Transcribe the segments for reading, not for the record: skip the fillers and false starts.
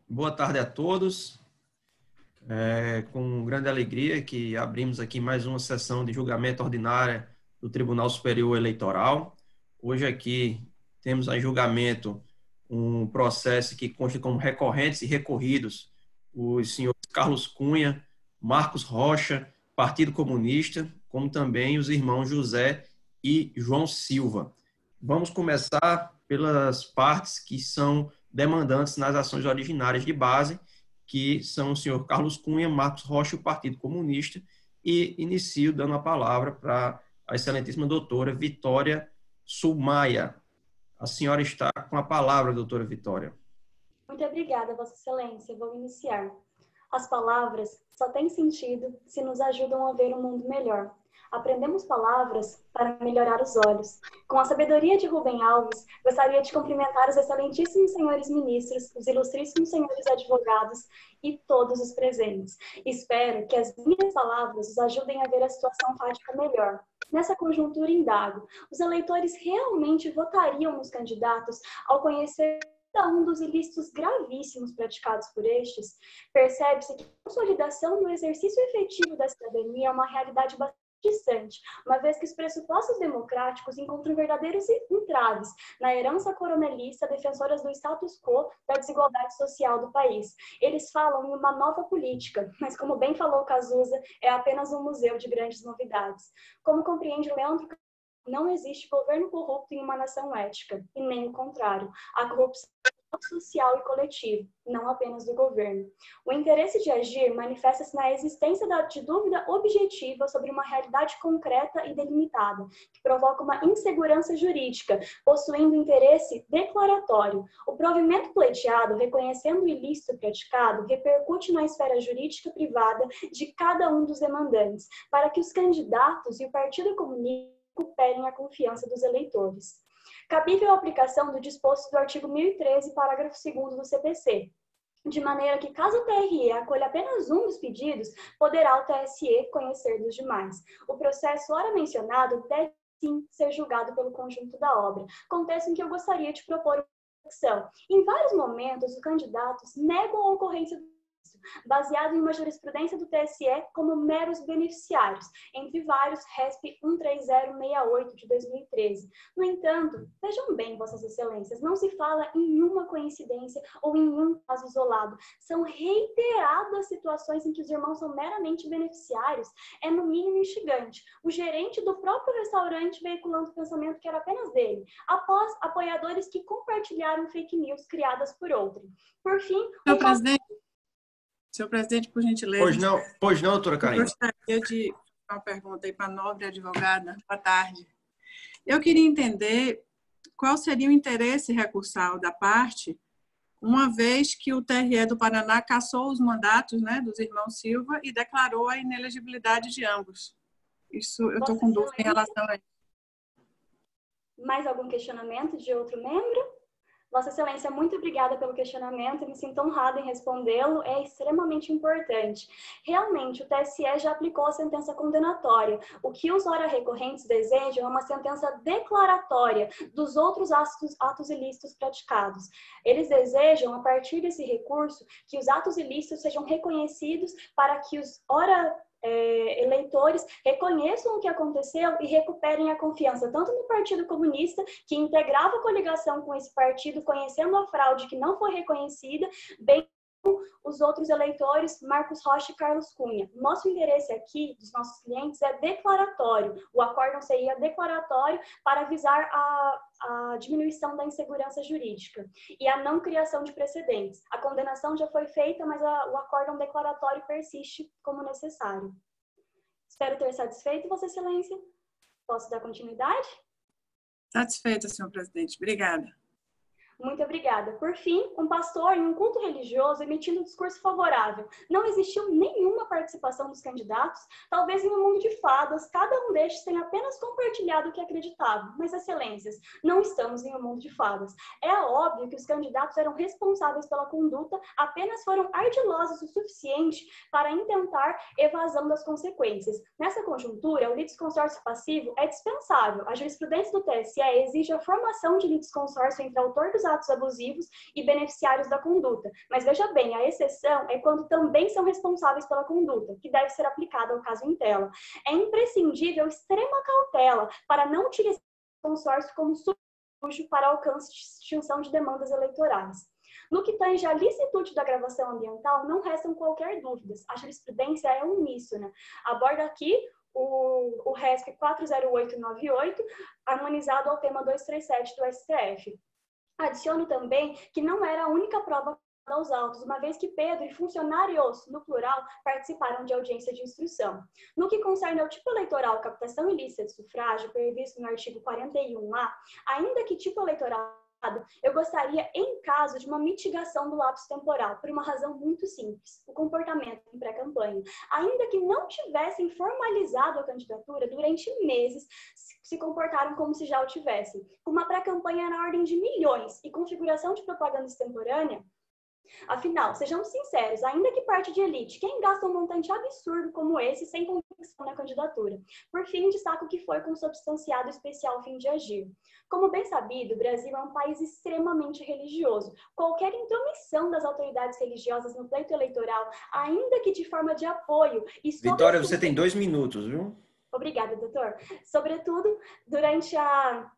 Boa tarde a todos. Com grande alegria que abrimos aqui mais uma sessão de julgamento ordinária do Tribunal Superior Eleitoral. Hoje aqui temos em julgamento um processo que consta como recorrentes e recorridos os senhores Carlos Cunha, Marcos Rocha, Partido Comunista, como também os irmãos José e João Silva. Vamos começar pelas partes que são demandantes nas ações originárias de base, que são o senhor Carlos Cunha, Marcos Rocha e o Partido Comunista, e inicio dando a palavra para a excelentíssima doutora Vitória Sumaia. A senhora está com a palavra, doutora Vitória. Muito obrigada, Vossa Excelência. Vou iniciar. As palavras só têm sentido se nos ajudam a ver um mundo melhor. Aprendemos palavras para melhorar os olhos. Com a sabedoria de Rubem Alves, gostaria de cumprimentar os excelentíssimos senhores ministros, os ilustríssimos senhores advogados e todos os presentes. Espero que as minhas palavras os ajudem a ver a situação fática melhor. Nessa conjuntura, indago: os eleitores realmente votariam nos candidatos ao conhecer cada um dos ilícitos gravíssimos praticados por estes? Percebe-se que a consolidação do exercício efetivo da cidadania é uma realidade bastante distante, uma vez que os pressupostos democráticos encontram verdadeiros entraves na herança coronelista defensoras do status quo da desigualdade social do país. Eles falam em uma nova política, mas como bem falou Cazuza, é apenas um museu de grandes novidades. Como compreende Leandro, não existe governo corrupto em uma nação ética, e nem o contrário. A corrupção social e coletivo, não apenas do governo. O interesse de agir manifesta-se na existência de dúvida objetiva sobre uma realidade concreta e delimitada, que provoca uma insegurança jurídica, possuindo interesse declaratório. O provimento pleiteado, reconhecendo o ilícito praticado, repercute na esfera jurídica privada de cada um dos demandantes, para que os candidatos e o Partido Comunista recuperem a confiança dos eleitores. Cabível a aplicação do disposto do artigo 1013, parágrafo 2º do CPC, de maneira que, caso o TRE acolha apenas um dos pedidos, poderá o TSE conhecer dos demais. O processo ora mencionado deve, sim, ser julgado pelo conjunto da obra, contexto em que eu gostaria de propor uma reflexão. Em vários momentos, os candidatos negam a ocorrência do baseado em uma jurisprudência do TSE como meros beneficiários, entre vários RESP 13068 de 2013. No entanto, vejam bem, Vossas Excelências, não se fala em uma coincidência ou em um caso isolado. São reiteradas situações em que os irmãos são meramente beneficiários. É no mínimo instigante. O gerente do próprio restaurante veiculando o pensamento que era apenas dele, após apoiadores que compartilharam fake news criadas por outrem. Por fim, Senhor presidente, por gentileza. Pois não, doutora Karine. Eu gostaria de fazer uma pergunta aí para a nobre advogada. Boa tarde. Eu queria entender qual seria o interesse recursal da parte, uma vez que o TRE do Paraná cassou os mandatos, né, dos irmãos Silva e declarou a inelegibilidade de ambos. Isso eu estou com dúvida em relação a isso. Mais algum questionamento de outro membro? Vossa Excelência, muito obrigada pelo questionamento, eu me sinto honrada em respondê-lo, é extremamente importante. Realmente, o TSE já aplicou a sentença condenatória. O que os ora recorrentes desejam é uma sentença declaratória dos outros atos ilícitos praticados. Eles desejam, a partir desse recurso, que os atos ilícitos sejam reconhecidos para que os eleitores reconheçam o que aconteceu e recuperem a confiança, tanto no Partido Comunista, que integrava a coligação com esse partido, conhecendo a fraude que não foi reconhecida, bem como os outros eleitores, Marcos Rocha e Carlos Cunha. Nosso interesse aqui, dos nossos clientes, é declaratório. O acórdão seria declaratório para visar a diminuição da insegurança jurídica e a não criação de precedentes. A condenação já foi feita, mas o acórdão declaratório persiste como necessário. Espero ter satisfeito, Vossa Excelência. Posso dar continuidade? Satisfeita, senhor presidente. Obrigada. Muito obrigada. Por fim, um pastor em um culto religioso emitindo um discurso favorável. Não existiu nenhuma participação dos candidatos. Talvez em um mundo de fadas, cada um destes tenha apenas compartilhado o que acreditava. Mas, excelências, não estamos em um mundo de fadas. É óbvio que os candidatos eram responsáveis pela conduta, apenas foram ardilosos o suficiente para intentar evasão das consequências. Nessa conjuntura, o litisconsórcio passivo é dispensável. A jurisprudência do TSE exige a formação de litisconsórcio entre autor dos atos abusivos e beneficiários da conduta. Mas veja bem, a exceção é quando também são responsáveis pela conduta, que deve ser aplicada ao caso em tela. É imprescindível extrema cautela para não utilizar o consórcio como sujo para alcance de extinção de demandas eleitorais. No que tange à licitude da gravação ambiental, não restam qualquer dúvidas. A jurisprudência é uníssona. Aborda aqui o RESP 40898, harmonizado ao tema 237 do STF. Adiciono também que não era a única prova aos autos, uma vez que Pedro e funcionários, no plural, participaram de audiência de instrução. No que concerne ao tipo eleitoral captação ilícita de sufrágio, previsto no artigo 41A, ainda que tipo eleitoral, eu gostaria, em caso de uma mitigação do lapso temporal, por uma razão muito simples, o comportamento em pré-campanha. Ainda que não tivessem formalizado a candidatura, durante meses se comportaram como se já o tivessem. Com uma pré-campanha na ordem de milhões e configuração de propaganda extemporânea, afinal, sejamos sinceros, ainda que parte de elite, quem gasta um montante absurdo como esse sem convicção na candidatura? Por fim, destaco que foi consubstanciado o especial fim de agir. Como bem sabido, o Brasil é um país extremamente religioso. Qualquer intromissão das autoridades religiosas no pleito eleitoral, ainda que de forma de apoio e Vitória, você tem 2 minutos, viu? Obrigada, doutor. Sobretudo, durante a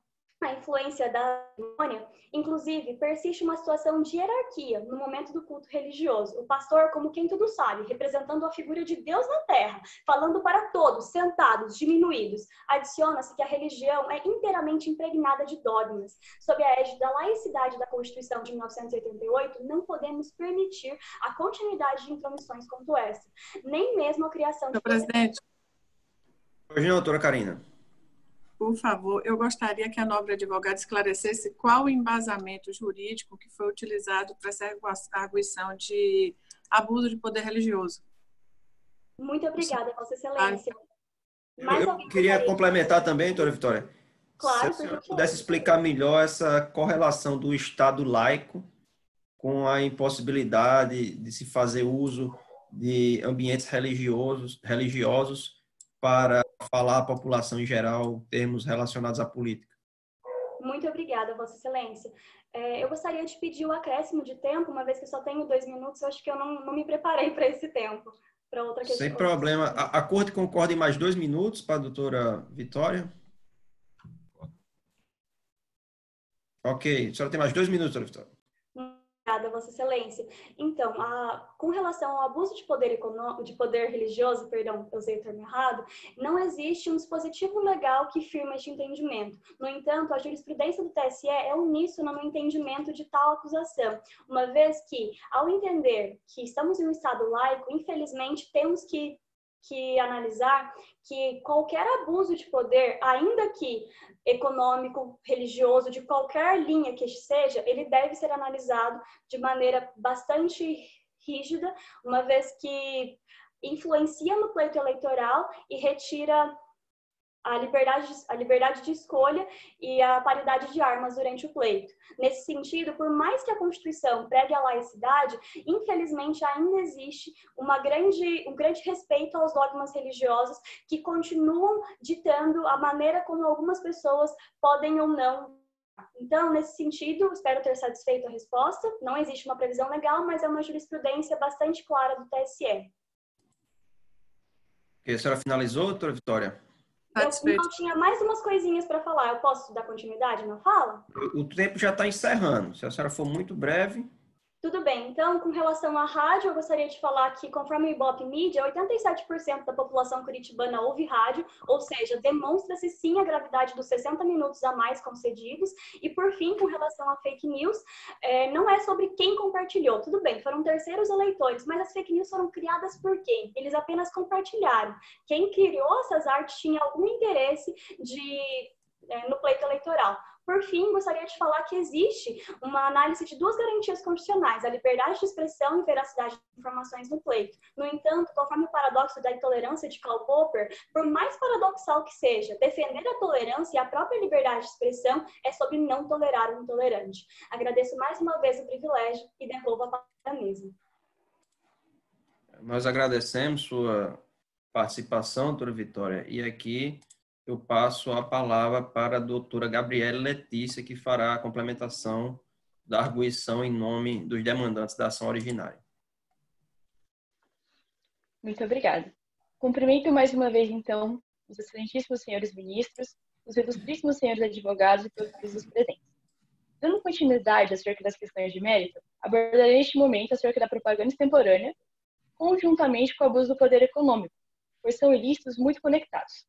influência da cerimônia, inclusive, persiste uma situação de hierarquia no momento do culto religioso. O pastor, como quem tudo sabe, representando a figura de Deus na terra, falando para todos, sentados, diminuídos. Adiciona-se que a religião é inteiramente impregnada de dogmas. Sob a égide da laicidade da Constituição de 1988, não podemos permitir a continuidade de intromissões como essa, nem mesmo a criação de... Presidente. Hoje, doutora Karina. Por favor, eu gostaria que a nobre advogada esclarecesse qual o embasamento jurídico que foi utilizado para essa arguição de abuso de poder religioso. Muito obrigada, Vossa Excelência. Eu queria complementar também, doutora Vitória. Claro, se a senhora pudesse explicar melhor essa correlação do Estado laico com a impossibilidade de se fazer uso de ambientes religiosos para falar à população em geral termos relacionados à política. Muito obrigada, Vossa Excelência. Eu gostaria de pedir o acréscimo de tempo, uma vez que eu só tenho 2 minutos, eu acho que eu não me preparei para esse tempo. Para outra questão. Sem problema. A Corte concorda em mais 2 minutos para a doutora Vitória? Ok. A senhora tem mais 2 minutos, doutora Vitória. Obrigada, Vossa Excelência. Então, com relação ao abuso de poder religioso, perdão, eu usei o termo errado, não existe um dispositivo legal que firma este entendimento. No entanto, a jurisprudência do TSE é uníssona no entendimento de tal acusação, uma vez que, ao entender que estamos em um Estado laico, infelizmente, temos que analisar que qualquer abuso de poder, ainda que econômico, religioso, de qualquer linha que seja, ele deve ser analisado de maneira bastante rígida, uma vez que influencia no pleito eleitoral e retira a liberdade de escolha e a paridade de armas durante o pleito. Nesse sentido, por mais que a Constituição pregue a laicidade, infelizmente ainda existe um grande respeito aos dogmas religiosos que continuam ditando a maneira como algumas pessoas podem ou não. Então, nesse sentido, espero ter satisfeito a resposta. Não existe uma previsão legal, mas é uma jurisprudência bastante clara do TSE. Ok, a senhora finalizou, doutora Vitória? Eu tinha mais umas coisinhas para falar. Eu posso dar continuidade na fala? O tempo já está encerrando. Se a senhora for muito breve... Tudo bem. Então, com relação à rádio, eu gostaria de falar que, conforme o Ibope Mídia, 87% da população curitibana ouve rádio, ou seja, demonstra-se sim a gravidade dos 60 minutos a mais concedidos. E, por fim, com relação a fake news, não é sobre quem compartilhou. Tudo bem, foram terceiros eleitores, mas as fake news foram criadas por quem? Eles apenas compartilharam. Quem criou essas artes tinha algum interesse no pleito eleitoral. Por fim, gostaria de falar que existe uma análise de 2 garantias constitucionais, a liberdade de expressão e veracidade de informações no pleito. No entanto, conforme o paradoxo da intolerância de Karl Popper, por mais paradoxal que seja, defender a tolerância e a própria liberdade de expressão é sobre não tolerar o intolerante. Agradeço mais uma vez o privilégio e devolvo a palavra à mesa. Nós agradecemos sua participação, doutora Vitória, e aqui eu passo a palavra para a doutora Gabriela Letícia, que fará a complementação da arguição em nome dos demandantes da ação originária. Muito obrigada. Cumprimento mais uma vez, então, os excelentíssimos senhores ministros, os ilustríssimos senhores advogados e todos os presentes. Dando continuidade acerca das questões de mérito, abordarei neste momento acerca da propaganda extemporânea, conjuntamente com o abuso do poder econômico, pois são ilícitos muito conectados.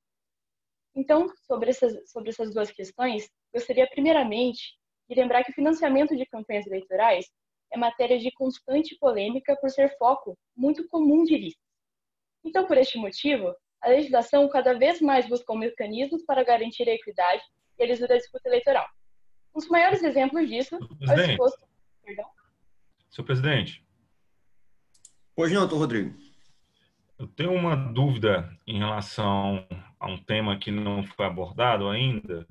Então, sobre essas duas questões, gostaria primeiramente de lembrar que o financiamento de campanhas eleitorais é matéria de constante polêmica por ser foco muito comum de ilícitos. Então, por este motivo, a legislação cada vez mais busca mecanismos para garantir a equidade e a lisura da disputa eleitoral. Um dos maiores exemplos disso é o exposto... Perdão? Senhor presidente. Pois não, doutor Rodrigo. Eu tenho uma dúvida em relação a um tema que não foi abordado ainda,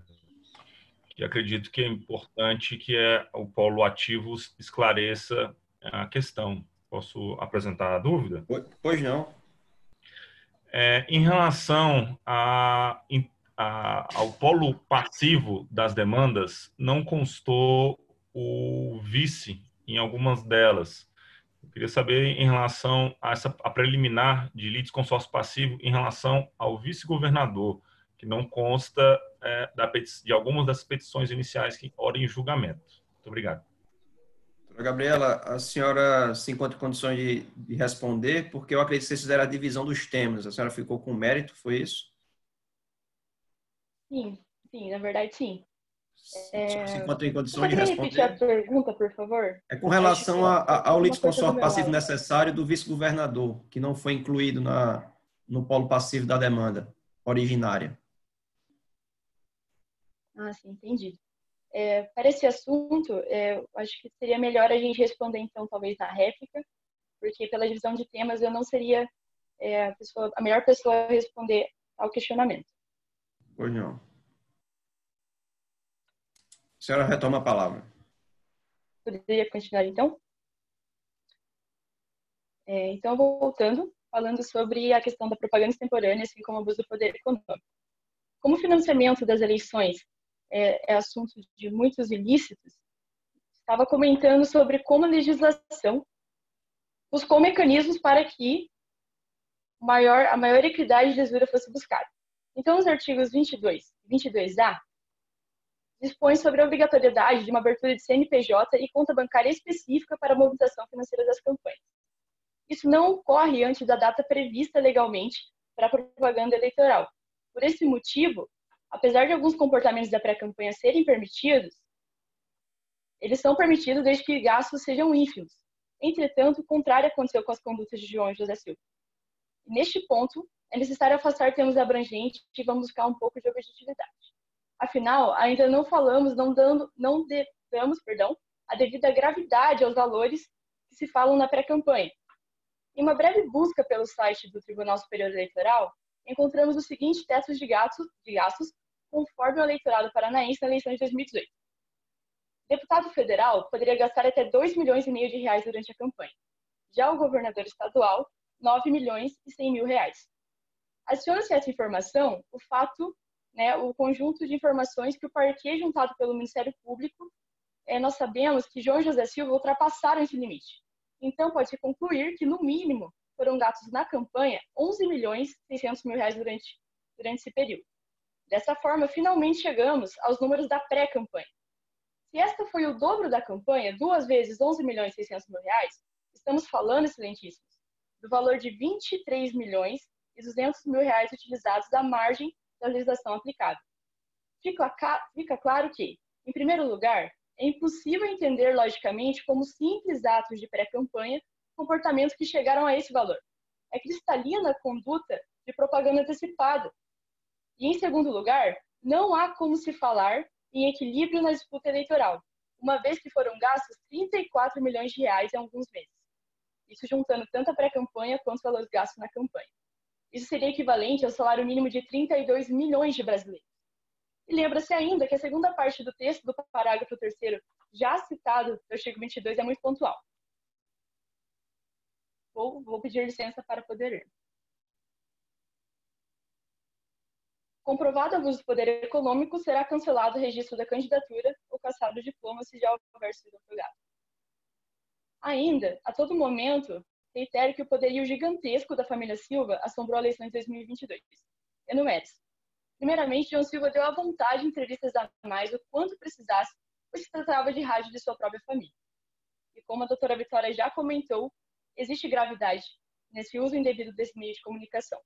que acredito que é importante que o polo ativo esclareça a questão. Posso apresentar a dúvida? Pois não. Em relação ao polo passivo das demandas, não constou o vice em algumas delas. Eu queria saber em relação a preliminar de litisconsórcio passivo em relação ao vice-governador, que não consta de algumas das petições iniciais que ora em julgamento. Muito obrigado. Gabriela, a senhora se encontra em condições de responder, porque eu acredito que vocês fizeram a divisão dos temas. A senhora ficou com mérito, foi isso? Sim, na verdade, sim. Se encontra em condições de Poderia responder? repetir a pergunta, por favor? É com relação ao litisconsórcio passivo lado. necessário do vice-governador, que não foi incluído no polo passivo da demanda originária. Ah, sim, entendi. Para esse assunto, acho que seria melhor a gente responder, então, talvez na réplica, porque pela divisão de temas eu não seria a melhor pessoa a responder ao questionamento. Pois não. A senhora retoma a palavra. Poderia continuar, então? Então, voltando, falando sobre a questão da propaganda extemporânea, assim como o abuso do poder econômico. Como o financiamento das eleições é assunto de muitos ilícitos, estava comentando sobre como a legislação buscou mecanismos para que a maior equidade de lisura fosse buscada. Então, os artigos 22 e 22A dispõem sobre a obrigatoriedade de uma abertura de CNPJ e conta bancária específica para a movimentação financeira das campanhas. Isso não ocorre antes da data prevista legalmente para a propaganda eleitoral. Por esse motivo, apesar de alguns comportamentos da pré-campanha serem permitidos, eles são permitidos desde que gastos sejam ínfimos. Entretanto, o contrário aconteceu com as condutas de João José Silva. Neste ponto, é necessário afastar termos abrangentes e vamos buscar um pouco de objetividade. Afinal, ainda não damos a devida gravidade aos valores que se falam na pré-campanha. Em uma breve busca pelo site do Tribunal Superior Eleitoral, encontramos os seguintes tetos de gastos conforme o eleitorado paranaense na eleição de 2018. O deputado federal poderia gastar até 2,5 milhões de reais durante a campanha. Já o governador estadual, 9 milhões e 100 mil reais. Adiciona-se a essa informação o conjunto de informações que o parquê juntado pelo Ministério Público, nós sabemos que João José Silva ultrapassaram esse limite. Então, pode-se concluir que, no mínimo, foram gastos na campanha 11 milhões e 600 mil reais durante esse período. Dessa forma, finalmente chegamos aos números da pré-campanha. Se esta foi o dobro da campanha, 2 vezes 11 milhões e 600 mil reais, estamos falando, excelentíssimos, do valor de 23 milhões e 200 mil reais utilizados da margem da legislação aplicada. Fica claro que, em primeiro lugar, é impossível entender logicamente como simples atos de pré-campanha comportamentos que chegaram a esse valor. É cristalina a conduta de propaganda antecipada. E, em segundo lugar, não há como se falar em equilíbrio na disputa eleitoral, uma vez que foram gastos 34 milhões de reais em alguns meses. Isso juntando tanto a pré-campanha quanto os valores gastos na campanha. Isso seria equivalente ao salário mínimo de 32 milhões de brasileiros. E lembra-se ainda que a segunda parte do texto do parágrafo 3º, já citado do artigo 22, é muito pontual. Vou pedir licença para poder ler. comprovado abuso do poder econômico, será cancelado o registro da candidatura ou cassado o diploma se já houver sido otorgado. Ainda, a todo momento, reitero que o poderio gigantesco da família Silva assombrou a eleição de 2022. Enumere-se. Primeiramente, João Silva deu à vontade entrevistas a mais o quanto precisasse, pois se tratava de rádio de sua própria família. E como a doutora Vitória já comentou, existe gravidade nesse uso indevido desse meio de comunicação.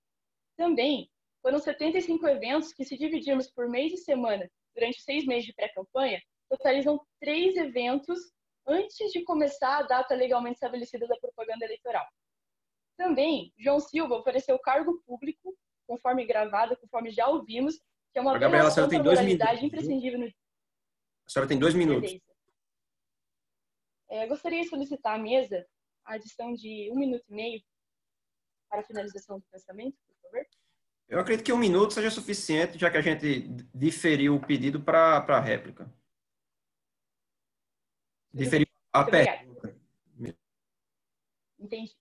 Também, foram 75 eventos que, se dividirmos por mês e semana durante 6 meses de pré-campanha, totalizam 3 eventos antes de começar a data legalmente estabelecida da propaganda eleitoral. Também, João Silva ofereceu cargo público, conforme gravado, conforme já ouvimos, que é uma Gabriela, para a moralidade imprescindível no... A senhora tem 2 minutos. Gostaria de solicitar à mesa a adição de 1 minuto e meio para a finalização do pensamento, por favor. Eu acredito que 1 minuto seja suficiente, já que a gente diferiu o pedido para a réplica. Diferiu a pergunta. Entendi.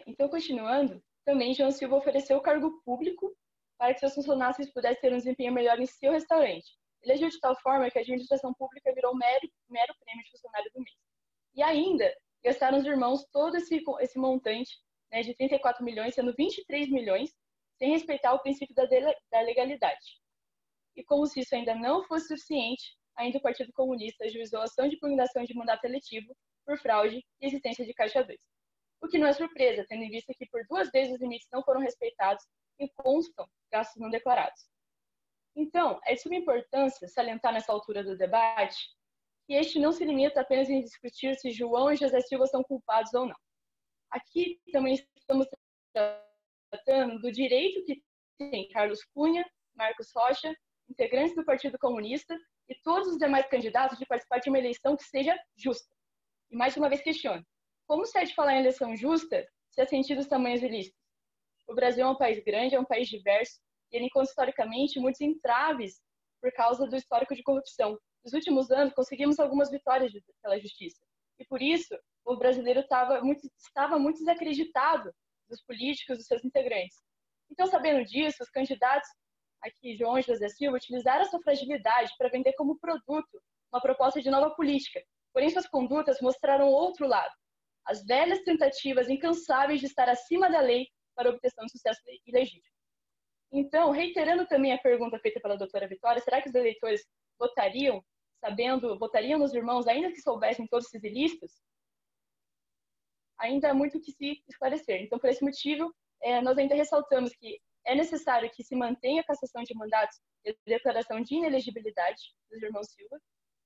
Então, continuando, também João Silva ofereceu cargo público para que seus funcionários pudessem ter um desempenho melhor em seu restaurante. Ele agiu de tal forma que a administração pública virou mero prêmio de funcionário do mês. E ainda, gastaram os irmãos todo esse montante, né, de 34 milhões, sendo 23 milhões, sem respeitar o princípio da legalidade. E como se isso ainda não fosse suficiente, ainda o Partido Comunista ajuizou a ação de impugnação de mandato eletivo por fraude e existência de Caixa 2. O que não é surpresa, tendo em vista que por 2 vezes os limites não foram respeitados e constam gastos não declarados. Então, é de suma importância salientar nessa altura do debate que este não se limita apenas em discutir se João e José Silva são culpados ou não. Aqui também estamos tratando do direito que tem Carlos Cunha, Marcos Rocha, integrantes do Partido Comunista e todos os demais candidatos de participar de uma eleição que seja justa. E mais uma vez questiono, como se é de falar em eleição justa se há sentidos tamanhos ilícitos? O Brasil é um país grande, é um país diverso, e ele encontra historicamente muitos entraves por causa do histórico de corrupção. Nos últimos anos, conseguimos algumas vitórias pela justiça. E por isso, o brasileiro estava muito desacreditado dos políticos, dos seus integrantes. Então, sabendo disso, os candidatos, aqui João e José Silva, utilizaram essa fragilidade para vender como produto uma proposta de nova política. Porém, suas condutas mostraram outro lado. As velhas tentativas incansáveis de estar acima da lei para a obtenção de sucesso ilegítimo. Então, reiterando também a pergunta feita pela doutora Vitória, será que os eleitores votariam nos irmãos, ainda que soubessem todos esses ilícitos? Ainda há muito que se esclarecer. Então, por esse motivo, nós ainda ressaltamos que é necessário que se mantenha a cassação de mandatos e a declaração de inelegibilidade dos irmãos Silva,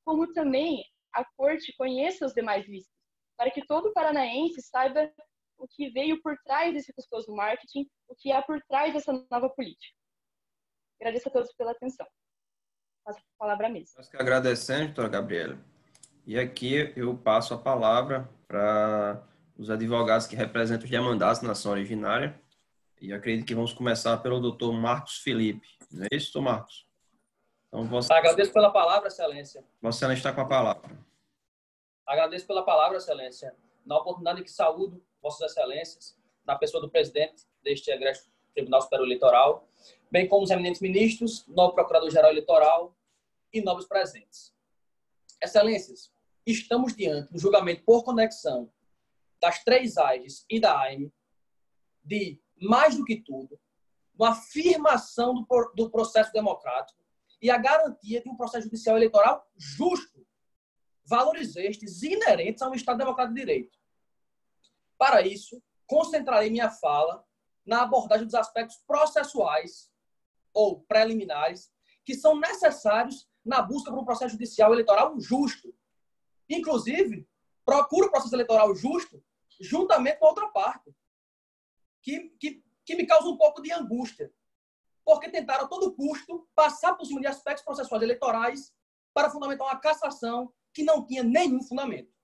como também a Corte conheça os demais ilícitos, para que todo paranaense saiba o que veio por trás desse custoso marketing, o que há por trás dessa nova política. Agradeço a todos pela atenção. Passo a palavra à mesa. Nós que agradecemos, doutora Gabriela. E aqui eu passo a palavra para os advogados que representam os demandados na ação originária. E acredito que vamos começar pelo doutor Marcos Felipe. Não é isso, doutor Marcos? Então, Agradeço pela palavra, excelência. Vossa Excelência está com a palavra. Agradeço pela palavra, excelência. Na oportunidade que saúdo Vossas Excelências, na pessoa do presidente deste egresso Tribunal Superior Eleitoral, bem como os eminentes ministros, novo Procurador-Geral Eleitoral e nobres presentes. Excelências, estamos diante do julgamento por conexão das 3 AIGs e da AIME de, mais do que tudo, uma afirmação do processo democrático e a garantia de um processo judicial eleitoral justo, valores estes inerentes a um Estado democrático de direito. Para isso, concentrarei minha fala na abordagem dos aspectos processuais ou preliminares que são necessários na busca por um processo judicial eleitoral justo. Inclusive, procuro o processo eleitoral justo juntamente com a outra parte, que me causa um pouco de angústia, porque tentaram a todo custo passar por cima de aspectos processuais eleitorais para fundamentar uma cassação que não tinha nenhum fundamento.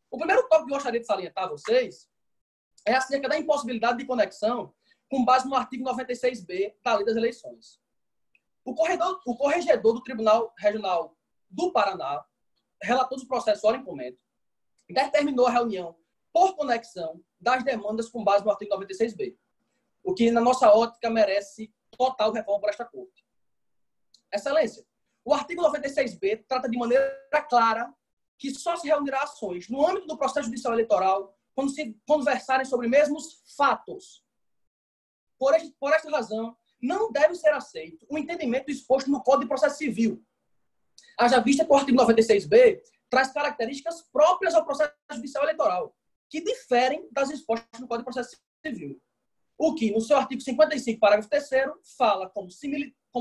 O primeiro tópico que eu gostaria de salientar a vocês é acerca da impossibilidade de conexão com base no artigo 96b da Lei das Eleições. O corregedor do Tribunal Regional do Paraná, relator dos processos ora em comento, determinou a reunião por conexão das demandas com base no artigo 96b, o que, na nossa ótica, merece total reforma por esta Corte. Excelência, o artigo 96b trata de maneira clara que só se reunirá ações no âmbito do processo judicial eleitoral quando se conversarem sobre mesmos fatos. Por esta razão, não deve ser aceito o entendimento exposto no Código de Processo Civil. Haja vista que o artigo 96b traz características próprias ao processo judicial eleitoral, que diferem das expostas no Código de Processo Civil. O que, no seu artigo 55, parágrafo 3º, fala como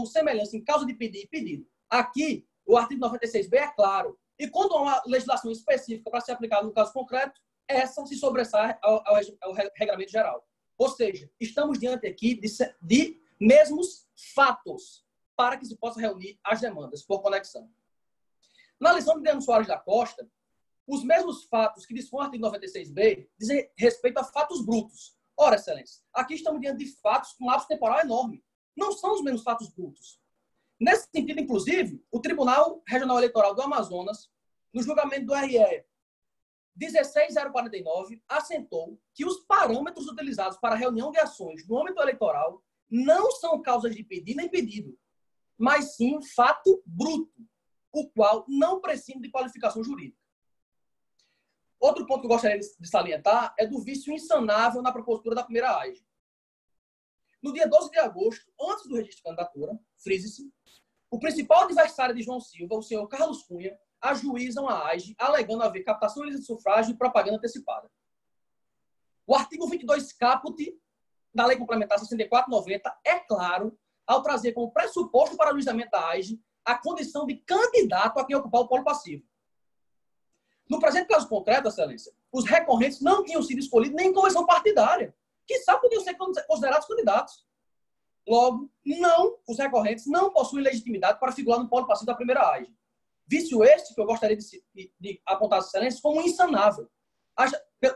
semelhança em causa de pedir e pedido. Aqui, o artigo 96b é claro. E quando há uma legislação específica para ser aplicada no caso concreto, essa se sobressai ao regramento geral. Ou seja, estamos diante aqui de mesmos fatos para que se possa reunir as demandas por conexão. Na lição de Adriano Soares da Costa, os mesmos fatos que dispõe o artigo 96b dizem respeito a fatos brutos. Ora, excelência, aqui estamos diante de fatos com lapso temporal enorme. Não são os mesmos fatos brutos. Nesse sentido, inclusive, o Tribunal Regional Eleitoral do Amazonas, no julgamento do RE 16049, assentou que os parâmetros utilizados para a reunião de ações no âmbito eleitoral não são causas de pedido nem pedido, mas sim fato bruto, o qual não prescinde de qualificação jurídica. Outro ponto que eu gostaria de salientar é do vício insanável na propositura da primeira AIGE. No dia 12 de agosto, antes do registro de candidatura, frise-se, o principal adversário de João Silva, o senhor Carlos Cunha, ajuizam a AIGE, alegando haver captação ilícita de sufrágio e propaganda antecipada. O artigo 22 caput da Lei Complementar 6490 é claro ao trazer como pressuposto para o ajuizamento da AIGE a condição de candidato a quem ocupar o polo passivo. No presente caso concreto, excelência, os recorrentes não tinham sido escolhidos nem em convenção partidária, que sabe podiam ser considerados candidatos. Logo, os recorrentes não possuem legitimidade para figurar no polo passivo da primeira AIGE. Vício este que eu gostaria de apontar às excelências como insanável,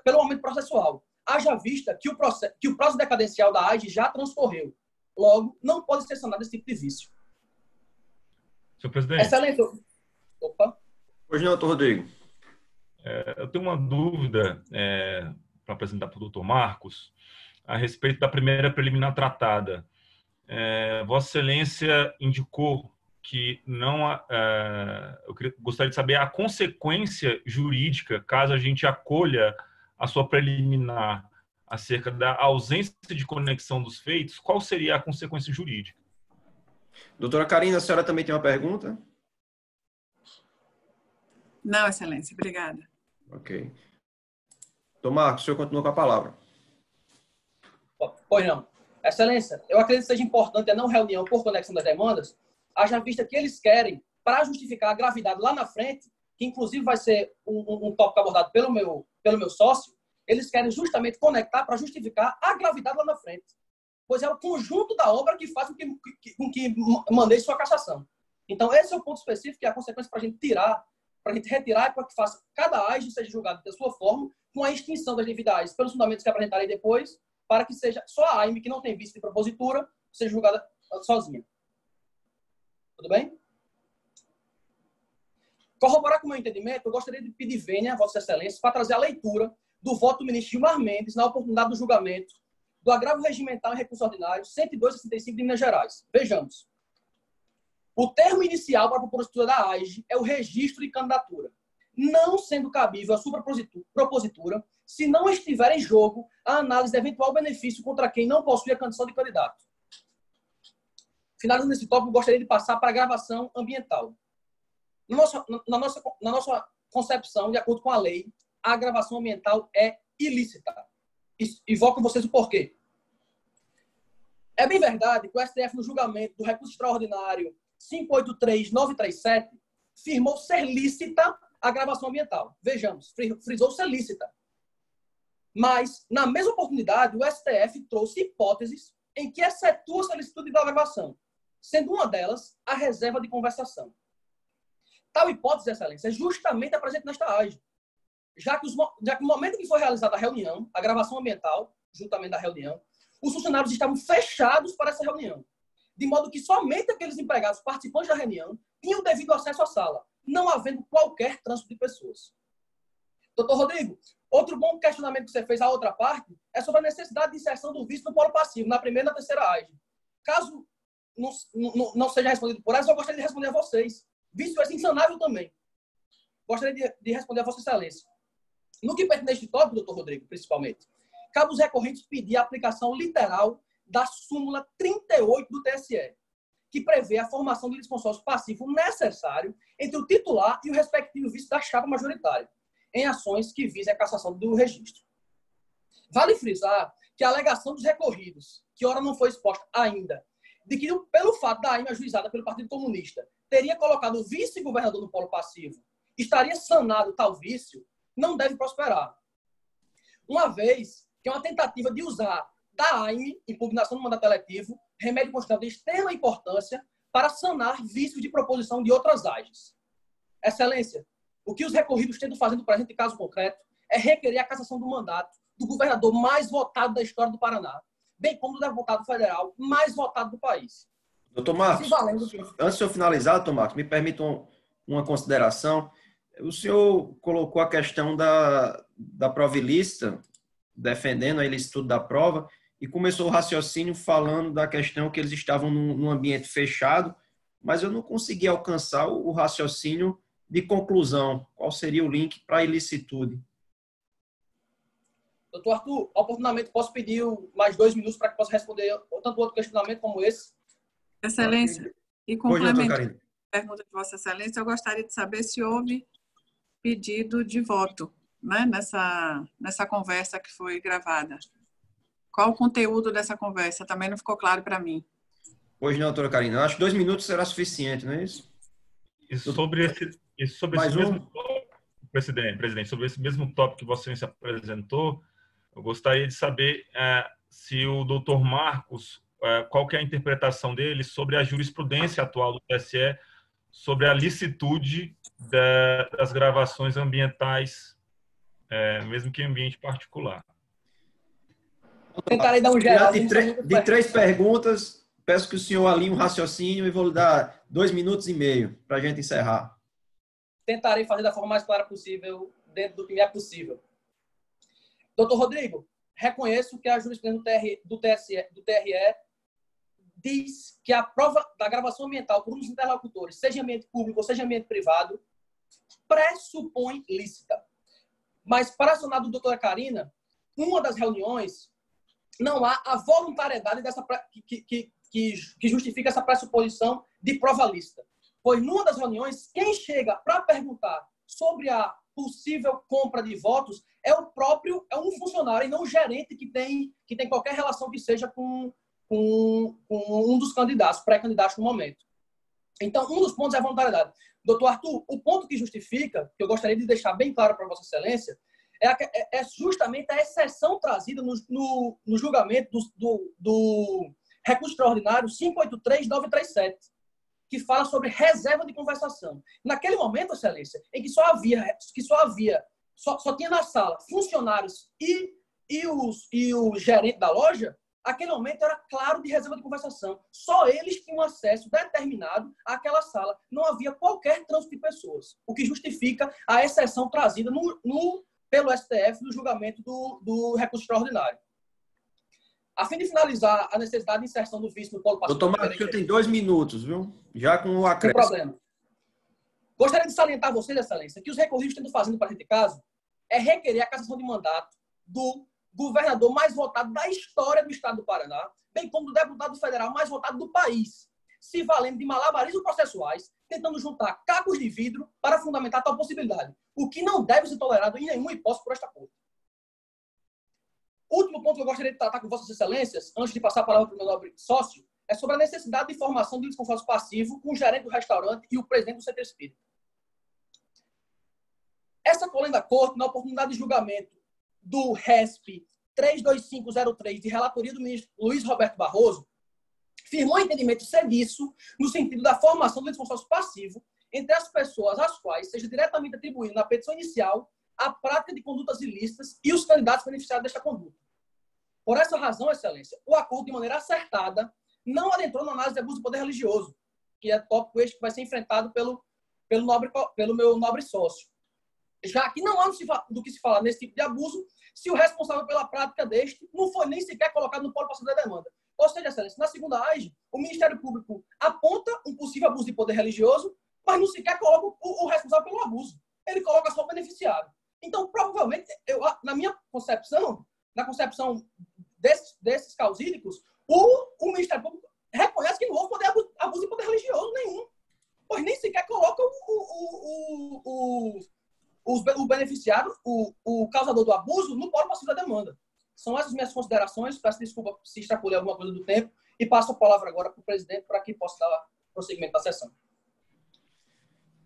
pelo momento processual. Haja vista que o prazo decadencial da AIGE já transcorreu. Logo, não pode ser sanado esse tipo de vício. Senhor presidente. Excelência. Opa. Pois não, doutor Rodrigo. Eu tenho uma dúvida para apresentar para o doutor Marcos a respeito da primeira preliminar tratada. Vossa Excelência indicou que não eu gostaria de saber a consequência jurídica caso a gente acolha a sua preliminar acerca da ausência de conexão dos feitos. Qual seria a consequência jurídica? Doutora Karina, a senhora também tem uma pergunta? Não, excelência, obrigada. Ok. Doutor Marcos, o senhor continua com a palavra. Pois não. Excelência, eu acredito que seja importante a não reunião por conexão das demandas, haja vista que eles querem, para justificar a gravidade lá na frente, que inclusive vai ser um tópico abordado pelo meu sócio, eles querem justamente conectar para justificar a gravidade lá na frente. Pois é o conjunto da obra que faz com que maneje sua cassação. Então, esse é o ponto específico que é a consequência para a gente tirar, para a gente retirar e para que cada AIGE seja julgado da sua forma, com a extinção das devidas pelos fundamentos que apresentarei depois, para que seja só a AIME, que não tem vício de propositura, seja julgada sozinha. Tudo bem? Corroborar com o meu entendimento, eu gostaria de pedir vênia a Vossa Excelência para trazer a leitura do voto do ministro Gilmar Mendes na oportunidade do julgamento do agravo regimental em recurso ordinário 102/65 de Minas Gerais. Vejamos. O termo inicial para a propositura da AIGE é o registro de candidatura, não sendo cabível a sua propositura se não estiver em jogo a análise de eventual benefício contra quem não possui a condição de candidato. Finalizando esse tópico, gostaria de passar para a gravação ambiental. Na nossa concepção, de acordo com a lei, a gravação ambiental é ilícita. Invoco vocês o porquê. É bem verdade que o STF, no julgamento do recurso extraordinário 583.937, firmou ser lícita a gravação ambiental. Vejamos, frisou ser lícita. Mas, na mesma oportunidade, o STF trouxe hipóteses em que excetua a solicitude da gravação, sendo uma delas a reserva de conversação. Tal hipótese, excelência, é justamente a presente nesta AIGE, já que no momento em que foi realizada a reunião, a gravação ambiental, juntamente da reunião, os funcionários estavam fechados para essa reunião, de modo que somente aqueles empregados participantes da reunião tinham devido acesso à sala, não havendo qualquer trânsito de pessoas. Doutor Rodrigo, outro bom questionamento que você fez à outra parte é sobre a necessidade de inserção do vício no polo passivo, na primeira e na terceira AIGE. caso não seja respondido por elas, eu gostaria de responder a vocês. Visto esse insanável também. Gostaria de responder a Vossa Excelência. No que pertence a este tópico, doutor Rodrigo, principalmente, cabe aos recorrentes pedir a aplicação literal da súmula 38 do TSE, que prevê a formação do litisconsórcio passivo necessário entre o titular e o respectivo vice da chapa majoritária, em ações que visem a cassação do registro. Vale frisar que a alegação dos recorridos, que ora não foi exposta ainda, de que, pelo fato da AIME ajuizada pelo Partido Comunista, teria colocado o vice-governador no polo passivo, estaria sanado tal vício, não deve prosperar. Uma vez que é uma tentativa de usar da AIME, impugnação do mandato eletivo, remédio constitucional de extrema importância, para sanar vícios de proposição de outras AGEs. Excelência, o que os recorridos tentam fazer no presente caso concreto é requerer a cassação do mandato do governador mais votado da história do Paraná, bem como do deputado federal mais votado do país. Doutor Marcos, antes de eu finalizar, doutor Marcos, me permita uma consideração. O senhor colocou a questão da provilista, defendendo a ilicitude da prova, e começou o raciocínio falando da questão que eles estavam num ambiente fechado, mas eu não consegui alcançar o raciocínio de conclusão. Qual seria o link para a ilicitude? Doutor Arthur, oportunamente posso pedir mais 2 minutos para que possa responder tanto outro questionamento como esse? Excelência, e complementando a pergunta de Vossa Excelência, eu gostaria de saber se houve pedido de voto, né, nessa conversa que foi gravada. Qual o conteúdo dessa conversa? Também não ficou claro para mim. Pois não, doutora Karina. Eu acho que 2 minutos será suficiente, não é isso? E sobre esse mesmo tópico, presidente, sobre esse mesmo tópico que Vossa Excelência apresentou, eu gostaria de saber se o doutor Marcos, qual que é a interpretação dele sobre a jurisprudência atual do TSE sobre a licitude das gravações ambientais, mesmo que em ambiente particular. Tentarei dar um geral. De 3 perguntas, peço que o senhor alinhe um raciocínio e vou lhe dar 2 minutos e meio para a gente encerrar. Tentarei fazer da forma mais clara possível, dentro do que me é possível. Doutor Rodrigo, reconheço que a jurisprudência do TRE diz que a prova da gravação ambiental por um dos interlocutores, seja em ambiente público ou seja em ambiente privado, pressupõe lícita. Mas, para acionar do doutora Karina, uma das reuniões, não há a voluntariedade que justifica essa pressuposição de prova lícita. Pois, numa das reuniões, quem chega para perguntar sobre a possível compra de votos é um funcionário e não um gerente que tem qualquer relação que seja com um dos candidatos, pré-candidatos no momento. Então, um dos pontos é a voluntariedade. Doutor Arthur, o ponto que justifica, que eu gostaria de deixar bem claro para Vossa Excelência, é justamente a exceção trazida no julgamento do recurso extraordinário 583-937, que fala sobre reserva de conversação. Naquele momento, Excelência, em que só tinha na sala funcionários e o gerente da loja, aquele momento era claro de reserva de conversação. Só eles tinham acesso determinado àquela sala. Não havia qualquer trânsito de pessoas, o que justifica a exceção trazida pelo STF no julgamento do recurso extraordinário. A fim de finalizar a necessidade de inserção do vice no polo passivo... Doutor Marcos, o tem 2 minutos, viu? Já com o acréscimo. Sem problema. Gostaria de salientar a vocês, Excelência, que os recorridos tentam fazer no presente caso é requerer a cassação de mandato do governador mais votado da história do estado do Paraná, bem como do deputado federal mais votado do país, se valendo de malabarismos processuais, tentando juntar cacos de vidro para fundamentar tal possibilidade, o que não deve ser tolerado em nenhuma hipótese por esta Corte. O último ponto que eu gostaria de tratar com Vossas Excelências, antes de passar a palavra para o meu nobre sócio, é sobre a necessidade de formação de litisconsórcio passivo com o gerente do restaurante e o presidente do centro espírita. Essa colenda da Corte, na oportunidade de julgamento do RESP 32503, de relatoria do ministro Luiz Roberto Barroso, firmou entendimento serviço no sentido da formação do litisconsórcio passivo entre as pessoas às quais seja diretamente atribuído na petição inicial a prática de condutas ilícitas e os candidatos beneficiados desta conduta. Por essa razão, Excelência, o acordo, de maneira acertada, não adentrou na análise de abuso de poder religioso, que é tópico este que vai ser enfrentado pelo meu nobre sócio. Já que não há do que se falar nesse tipo de abuso, se o responsável pela prática deste não foi nem sequer colocado no polo passivo da demanda. Ou seja, Excelência, na segunda AIGE, o Ministério Público aponta um possível abuso de poder religioso, mas não sequer coloca o responsável pelo abuso. Ele coloca só o beneficiário. Então, provavelmente, na minha concepção, na concepção desses causídicos, o Ministério Público reconhece que não houve abuso de poder religioso nenhum, pois nem sequer coloca o beneficiário, o causador do abuso, no polo passivo da demanda. São essas minhas considerações. Peço desculpa se extrapolei alguma coisa do tempo e passo a palavra agora para o presidente para que possa dar prosseguimento da sessão.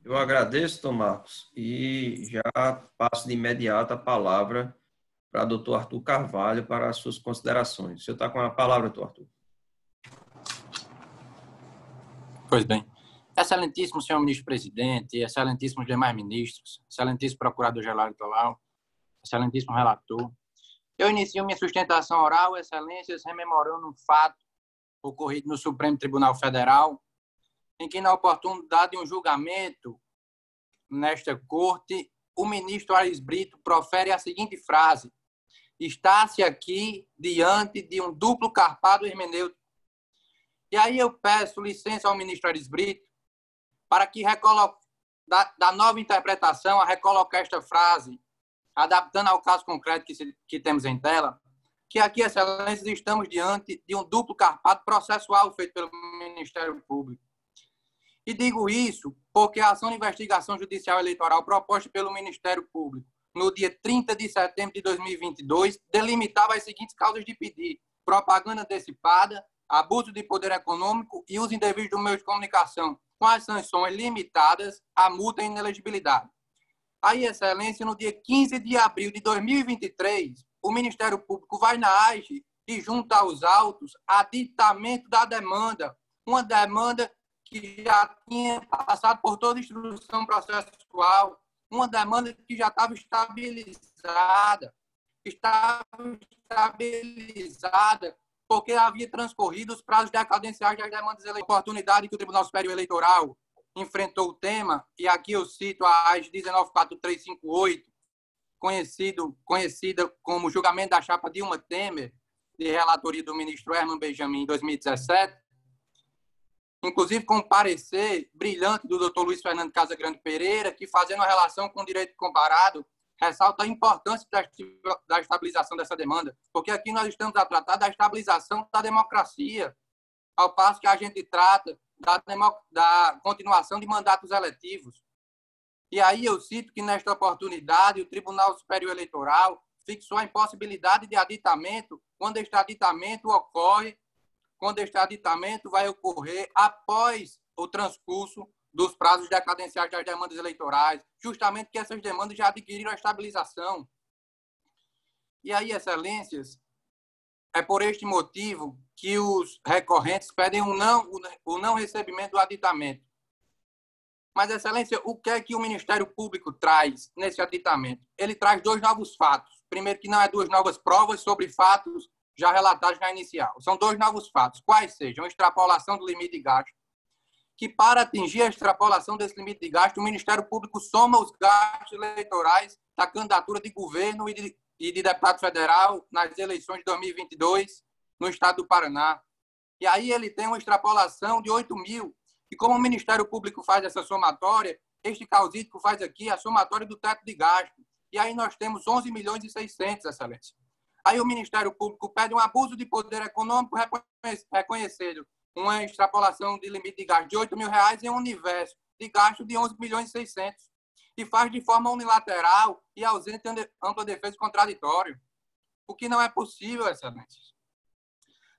Eu agradeço, Tom Marcos, e já passo de imediato a palavra para o doutor Arthur Carvalho para as suas considerações. O senhor está com a palavra, doutor Arthur. Pois bem. Excelentíssimo senhor ministro-presidente, excelentíssimos demais ministros, excelentíssimo procurador-geral eleitoral, excelentíssimo relator. Eu inicio minha sustentação oral, excelências, rememorando um fato ocorrido no Supremo Tribunal Federal, em que, na oportunidade de um julgamento nesta corte, o ministro Aires Brito profere a seguinte frase: está-se aqui diante de um duplo carpado hermenêutico. E aí eu peço licença ao ministro Aires Brito para que recoloque, da nova interpretação, a recolocar esta frase, adaptando ao caso concreto que temos em tela, que aqui, excelências, estamos diante de um duplo carpado processual feito pelo Ministério Público. E digo isso porque a ação de investigação judicial eleitoral proposta pelo Ministério Público no dia 30 de setembro de 2022 delimitava as seguintes causas de pedir: propaganda antecipada, abuso de poder econômico e uso indevido do meio de comunicação, com as sanções limitadas à multa e inelegibilidade. Aí, excelência, no dia 15 de abril de 2023, o Ministério Público vai na AIGE e junta aos autos aditamento da demanda, uma demanda que já tinha passado por toda a instrução processual, uma demanda que já estava estabilizada porque havia transcorrido os prazos decadenciais das demandas eleitorais. A oportunidade que o Tribunal Superior Eleitoral enfrentou o tema, e aqui eu cito a AIGE 19.4358, conhecida como julgamento da chapa Dilma Temer, de relatoria do ministro Herman Benjamin, em 2017, inclusive com um parecer brilhante do Dr. Luiz Fernando Casagrande Pereira, que, fazendo a relação com o direito comparado, ressalta a importância da estabilização dessa demanda, porque aqui nós estamos a tratar da estabilização da democracia, ao passo que a gente trata da continuação de mandatos eletivos. E aí eu cito que, nesta oportunidade, o Tribunal Superior Eleitoral fixou a impossibilidade de aditamento quando este aditamento vai ocorrer após o transcurso dos prazos decadenciais das demandas eleitorais, justamente que essas demandas já adquiriram a estabilização. E aí, excelências, é por este motivo que os recorrentes pedem o não recebimento do aditamento. Mas, excelência, o que é que o Ministério Público traz nesse aditamento? Ele traz 2 novos fatos. Primeiro, que não é 2 novas provas sobre fatos já relatados na inicial. São 2 novos fatos. Quais sejam? A extrapolação do limite de gasto, que, para atingir a extrapolação desse limite de gasto, o Ministério Público soma os gastos eleitorais da candidatura de governo e de deputado federal nas eleições de 2022 no estado do Paraná. E aí ele tem uma extrapolação de 8 mil. E como o Ministério Público faz essa somatória, este causídico faz aqui a somatória do teto de gasto. E aí nós temos 11 milhões e 600, excelência. Aí o Ministério Público pede um abuso de poder econômico reconhecendo uma extrapolação de limite de gasto de R$8 mil em um universo de gasto de 11 milhões e 600. E faz de forma unilateral e ausente de ampla defesa e contraditório. O que não é possível, excelência.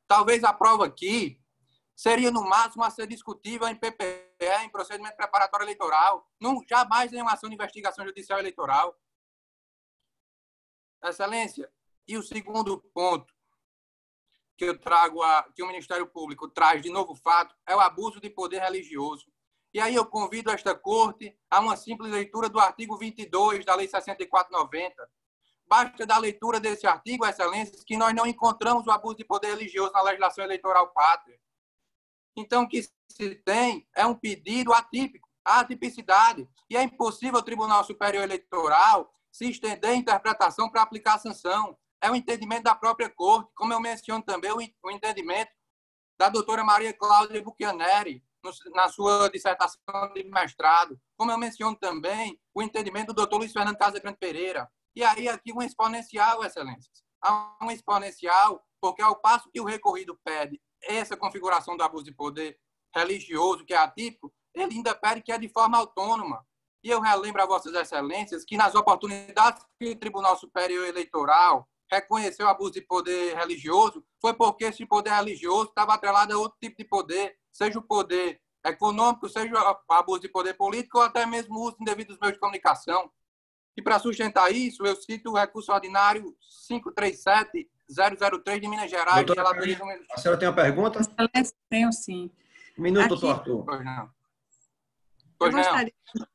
Talvez a prova aqui seria, no máximo, a ser discutível em PPE, em procedimento preparatório eleitoral, jamais em uma ação de investigação judicial eleitoral. Excelência, e o segundo ponto que eu trago, que o Ministério Público traz de novo fato, é o abuso de poder religioso. E aí eu convido esta Corte a uma simples leitura do artigo 22 da Lei 64/90. Basta da leitura desse artigo, excelências, que nós não encontramos o abuso de poder religioso na legislação eleitoral pátria. Então, o que se tem é um pedido atípico, a atipicidade. E é impossível o Tribunal Superior Eleitoral se estender a interpretação para aplicar a sanção. É o entendimento da própria Corte, como eu menciono também o entendimento da doutora Maria Cláudia Buchianeri, na sua dissertação de mestrado, como eu menciono também o entendimento do doutor Luiz Fernando Casagrande Pereira. E aí aqui um exponencial, excelências. Há um exponencial, porque ao passo que o recorrido pede essa configuração do abuso de poder religioso, que é atípico, ele ainda pede que é de forma autônoma. E eu relembro a vossas excelências que nas oportunidades que o Tribunal Superior Eleitoral reconheceu o abuso de poder religioso, foi porque esse poder religioso estava atrelado a outro tipo de poder, seja o poder econômico, seja o abuso de poder político ou até mesmo o uso indevido dos meios de comunicação. E para sustentar isso, eu cito o recurso ordinário 537-003 de Minas Gerais. Doutora, a senhora tem uma pergunta? Tenho sim. Um minuto, Aqui, doutor Arthur. Pois não.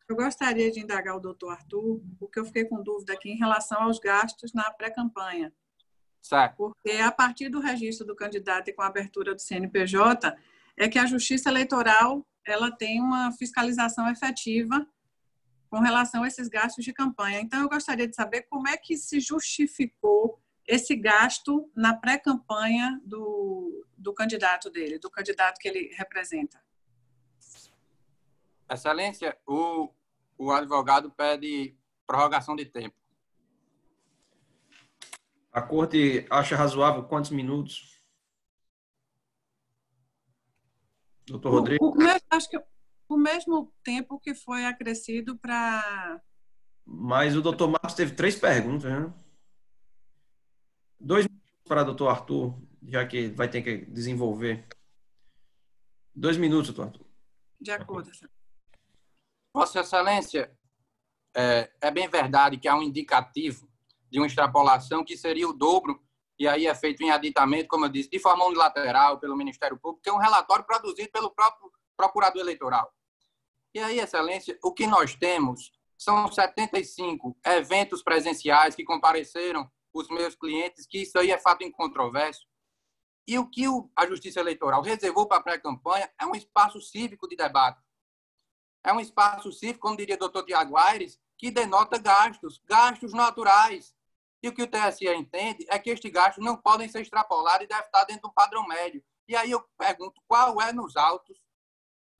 Eu gostaria de indagar o doutor Arthur, porque eu fiquei com dúvida aqui em relação aos gastos na pré-campanha. Certo. Porque a partir do registro do candidato e com a abertura do CNPJ, é que a Justiça Eleitoral ela tem uma fiscalização efetiva com relação a esses gastos de campanha. Então, eu gostaria de saber como é que se justificou esse gasto na pré-campanha do candidato dele, do candidato que ele representa. Excelência, o advogado pede prorrogação de tempo. A corte acha razoável quantos minutos? Doutor Rodrigo? Acho que o mesmo tempo que foi acrescido para... Mas o doutor Marcos teve 3 perguntas, né? 2 minutos para o doutor Arthur, já que vai ter que desenvolver. 2 minutos, doutor Arthur. De acordo. Vossa Excelência, é bem verdade que há um indicativo de uma extrapolação que seria o dobro, e aí é feito em aditamento, como eu disse, de forma unilateral pelo Ministério Público, que é um relatório produzido pelo próprio procurador eleitoral. E aí, Excelência, o que nós temos são 75 eventos presenciais que compareceram os meus clientes, que isso aí é fato incontroverso. E o que a Justiça Eleitoral reservou para a pré-campanha é um espaço cívico de debate. É um espaço cívico, como diria o doutor Tiago Aires, que denota gastos naturais. E o que o TSE entende é que estes gastos não podem ser extrapolados e devem estar dentro de um padrão médio. E aí eu pergunto qual é, nos autos,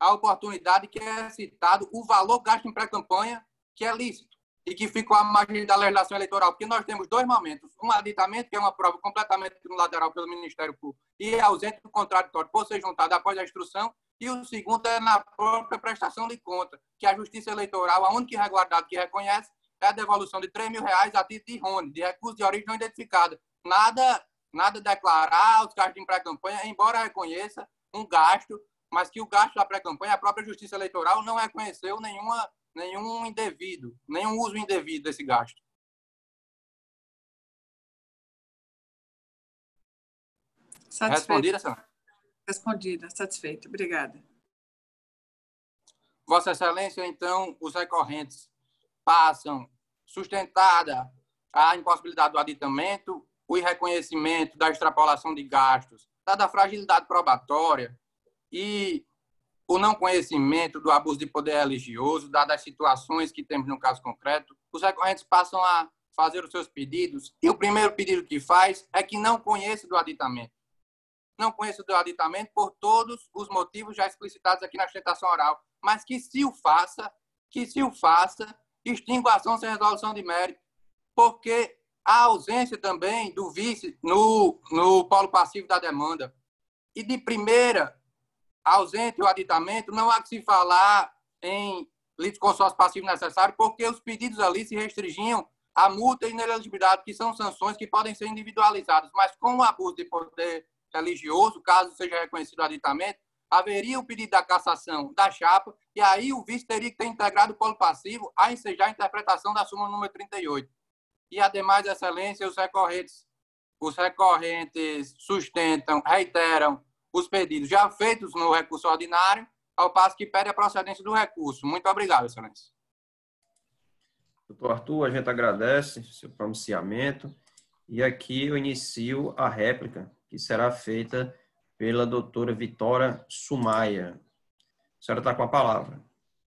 a oportunidade que é citado o valor gasto em pré-campanha, que é lícito, e que ficou à margem da legislação eleitoral. Porque nós temos 2 momentos. Um aditamento, que é uma prova completamente unilateral pelo Ministério Público e é ausente do contraditório por ser juntado após a instrução. E o segundo é na própria prestação de conta, que a Justiça Eleitoral, a única irregularidade que reconhece é a devolução de R$3.000 a título de RONE, de recurso de origem não identificada. Nada declarar os gastos de pré-campanha, embora reconheça um gasto, mas que o gasto da pré-campanha, a própria Justiça Eleitoral não reconheceu nenhum uso indevido desse gasto. Respondida, senhora? Respondida, satisfeita. Obrigada. Vossa Excelência, então, os recorrentes passam sustentada a impossibilidade do aditamento, o irreconhecimento da extrapolação de gastos, dada a fragilidade probatória e o não conhecimento do abuso de poder religioso, dadas as situações que temos no caso concreto, os recorrentes passam a fazer os seus pedidos e o primeiro pedido que faz é que não conheça do aditamento. Não conheça do aditamento por todos os motivos já explicitados aqui na sustentação oral, mas que se o faça, extingua a ação sem resolução de mérito, porque há ausência também do vice no polo passivo da demanda. E de primeira, ausente o aditamento, não há que se falar em litisconsórcio passivo necessário, porque os pedidos ali se restringiam à multa e inelegibilidade, que são sanções que podem ser individualizadas, mas com o abuso de poder religioso, caso seja reconhecido o aditamento, haveria o pedido da cassação da chapa e aí o vice teria que ter integrado o polo passivo a ensejar a interpretação da súmula número 38. E, ademais, Excelência, os recorrentes sustentam, reiteram os pedidos já feitos no recurso ordinário, ao passo que pede a procedência do recurso. Muito obrigado, Excelência. Doutor Arthur, a gente agradece seu pronunciamento e aqui eu inicio a réplica, que será feita pela doutora Vitória Sumaia. A senhora está com a palavra.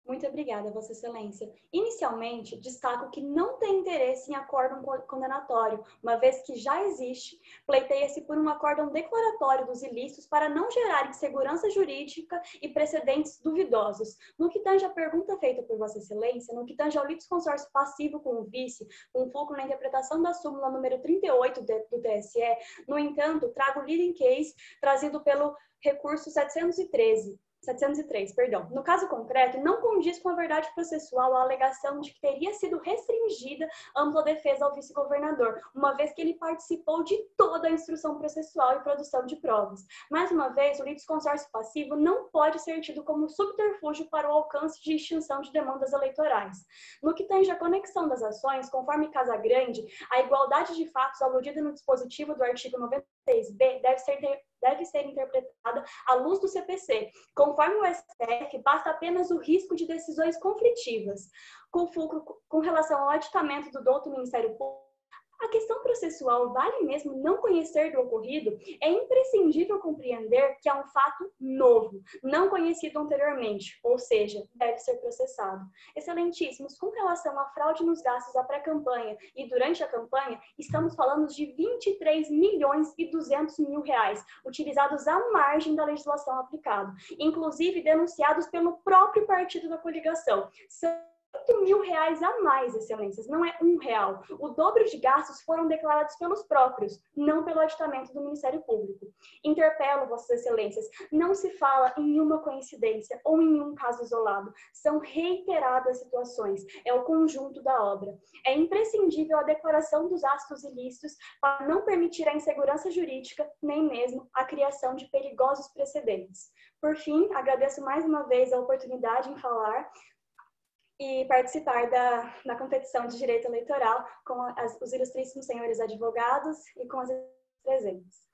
Muito obrigada, Vossa Excelência. Inicialmente, destaco que não tem interesse em acórdão condenatório, uma vez que já existe, pleiteia-se por um acórdão declaratório dos ilícitos para não gerar insegurança jurídica e precedentes duvidosos. No que tange à pergunta feita por Vossa Excelência, no que tange ao litisconsórcio passivo com o vice, com foco na interpretação da súmula número 38 do TSE, no entanto, trago o leading case trazido pelo recurso 703. No caso concreto, não condiz com a verdade processual a alegação de que teria sido restringida ampla defesa ao vice-governador, uma vez que ele participou de toda a instrução processual e produção de provas. Mais uma vez, o litisconsórcio passivo não pode ser tido como subterfúgio para o alcance de extinção de demandas eleitorais. No que tange à conexão das ações, conforme Casagrande, a igualdade de fatos aludida no dispositivo do artigo 96b deve ser interpretada à luz do CPC. Conforme o STF, basta apenas o risco de decisões conflitivas. Com relação ao aditamento do douto Ministério Público, a questão processual vale mesmo não conhecer do ocorrido? É imprescindível compreender que é um fato novo, não conhecido anteriormente, ou seja, deve ser processado. Excelentíssimos, com relação à fraude nos gastos da pré-campanha e durante a campanha, estamos falando de 23 milhões e 200 mil reais, utilizados à margem da legislação aplicada, inclusive denunciados pelo próprio partido da coligação. São 8 mil reais a mais, excelências, não é R$1. O dobro de gastos foram declarados pelos próprios, não pelo aditamento do Ministério Público. Interpelo, vossas excelências, não se fala em uma coincidência ou em um caso isolado. São reiteradas situações, é o conjunto da obra. É imprescindível a declaração dos atos ilícitos para não permitir a insegurança jurídica, nem mesmo a criação de perigosos precedentes. Por fim, agradeço mais uma vez a oportunidade em falar e participar da competição de direito eleitoral com os ilustríssimos senhores advogados e com as presentes.